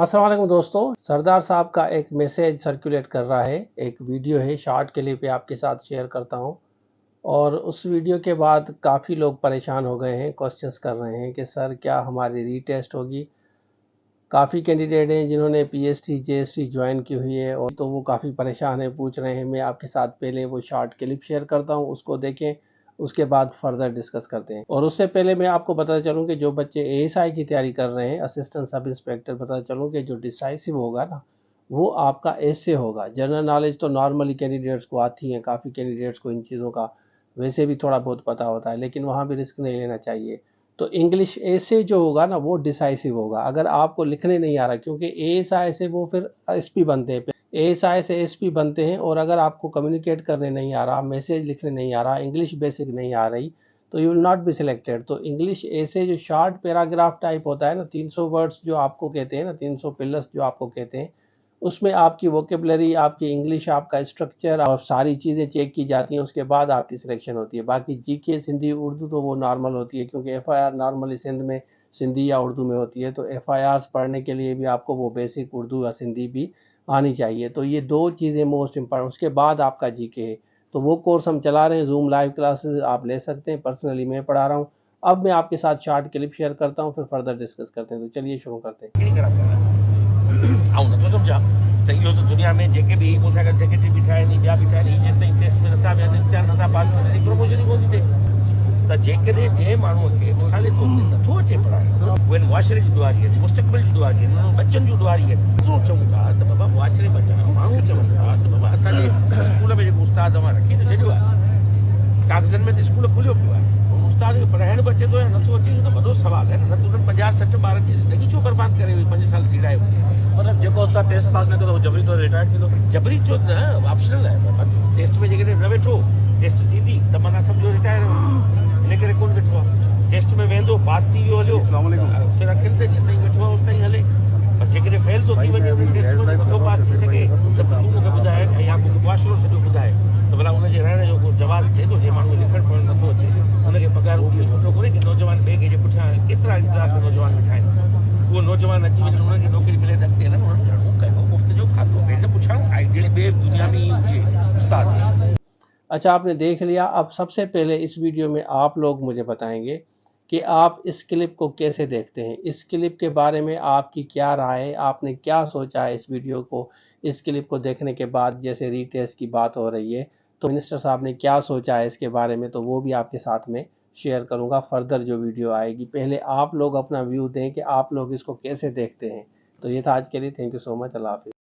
अस्सलाम वालेकुम दोस्तों, सरदार साहब का एक मैसेज सर्कुलेट कर रहा है। एक वीडियो है, शॉर्ट क्लिप पे आपके साथ शेयर करता हूं। और उस वीडियो के बाद काफ़ी लोग परेशान हो गए हैं, क्वेश्चंस कर रहे हैं कि सर क्या हमारी रीटेस्ट होगी। काफ़ी कैंडिडेट हैं जिन्होंने पीएसटी जेएसटी ज्वाइन की हुई है, और तो वो काफ़ी परेशान है, पूछ रहे हैं। मैं आपके साथ पहले वो शॉर्ट क्लिप शेयर करता हूं, उसको देखें, उसके बाद फर्दर डिस्कस करते हैं। और उससे पहले मैं आपको बताता चलूं कि जो बच्चे एएसआई की तैयारी कर रहे हैं, असिस्टेंट सब इंस्पेक्टर, बताता चलूं कि जो डिसाइसिव होगा ना, वो आपका ऐसे होगा। जनरल नॉलेज तो नॉर्मली कैंडिडेट्स को आती है, काफ़ी कैंडिडेट्स को इन चीज़ों का वैसे भी थोड़ा बहुत पता होता है, लेकिन वहाँ भी रिस्क नहीं लेना चाहिए। तो इंग्लिश ऐसे जो होगा ना, वो डिसाइसिव होगा। अगर आपको लिखने नहीं आ रहा, क्योंकि एएसआई से वो फिर एसपी बनते हैं, एएसआई से एसपी बनते हैं। और अगर आपको कम्युनिकेट करने नहीं आ रहा, मैसेज लिखने नहीं आ रहा, इंग्लिश बेसिक नहीं आ रही, तो you will not be selected. तो इंग्लिश ऐसे जो शॉर्ट पैराग्राफ टाइप होता है ना, 300 वर्ड्स जो आपको कहते हैं ना, 300 पिलर्स जो आपको कहते हैं, उसमें आपकी वोकेबलरी, आपकी इंग्लिश, आपका स्ट्रक्चर और सारी चीज़ें चेक की जाती हैं। उसके बाद आपकी सिलेक्शन होती है। बाकी जीके, सिंधी, उर्दू तो वो नॉर्मल होती है, क्योंकि एफआईआर नॉर्मली सिंध में सिंधी या उर्दू में होती है। तो एफआईआर पढ़ने के लिए भी आपको वो बेसिक उर्दू या सिंधी भी आनी चाहिए। तो ये दो चीज़ें मोस्ट इम्पॉर्टेंट। उसके बाद आपका जीके है। तो वो कोर्स हम चला रहे हैं, जूम लाइव क्लासेस आप ले सकते हैं, पर्सनली मैं पढ़ा रहा हूँ। अब मैं आपके साथ शॉर्ट क्लिप शेयर करता हूँ, फिर फर्दर डिस्कस करते हैं। तो चलिए शुरू करते हैं। आउं नथो सम्झां त इहो त दुनिया में जेके बि मूं सां गॾु सेक्रेटरी बीठा आहिनि, ॿिया बीठा आहिनि, जेसिताईं टेस्ट में नथा विहनि, इम्तिहान नथा पास कनि, प्रमोशन ई कोन थी थिए। त जेकॾहिं जंहिं माण्हूअ खे मिसाल जे तौर ते नथो अचे पढ़ाइणु, उहे मुआशिरे जी दुआरी आहिनि, मुस्तक़बिल जी दुआरी आहिनि, उन्हनि बचनि जूं दुआरी आहिनि। एतिरो चऊं था त बाबा मुआशिरे बचाइणु, माण्हू चवनि था त बाबा असांजे स्कूल में जेको उस्ताद अवां रखी त छॾियो आहे, कागज़नि में त स्कूल खुलियो पियो आहे, उस्ताद खे पढ़ाइणु बि अचे थो या नथो अचे, इहो त वॾो सुवाल आहे। न त उन्हनि 50-60 ॿारनि जी ज़िंदगी छो बर्बाद करे 5 साल सीड़ायो। मतलब जेको उस्ताद टेस्ट पास न कयो जबरी तो रिटायर थींदो। जबरी छो न, ऑप्शनल आहे। टेस्ट में जेकॾहिं न वेठो, टेस्ट थींदी त माना सम्झो रिटायर इन करे कोन वेठो आहे। टेस्ट में वेंदो, पास थी वियो, हलियो, सिर अखियुनि ते जेसिताईं वेठो आहे होसिताईं हले। पर जेकॾहिं फेल थो थी वञे, टेस्ट में नथो पास थी सघे, त तूं मूंखे ॿुधाए ऐं या मूंखे मुआशिरो सॼो ॿुधाए त भला हुनजे रहण जो को जवाबु थिए थो। जंहिं माण्हू लिखणु पढ़णु नथो अचे, हुनखे पघार सुठो कोन्हे कि नौजवान ॿिए कंहिंजे पुठियां केतिरा इंतज़ार में नौजवान वेठा आहिनि। उहो नौजवान अची वञे, हुनखे नौकिरी मिले त अॻिते हलनि, हुननि घणो कयो मुफ़्त जो खाधो। पहिरीं त पुछां आइडियल ॿिए दुनिया में ई हुजे उस्ताद। अच्छा, आपने देख लिया। अब सबसे पहले इस वीडियो में आप लोग मुझे बताएंगे कि आप इस क्लिप को कैसे देखते हैं। इस क्लिप के बारे में आपकी क्या राय है, आपने क्या सोचा है इस वीडियो को, इस क्लिप को देखने के बाद। जैसे रीटेस्ट की बात हो रही है, तो मिनिस्टर साहब ने क्या सोचा है इसके बारे में, तो वो भी आपके साथ में शेयर करूंगा फर्दर जो वीडियो आएगी। पहले आप लोग अपना व्यू दें कि आप लोग इसको कैसे देखते हैं। तो ये था आज के लिए। Thank you so much. अल्लाह हाफिज़।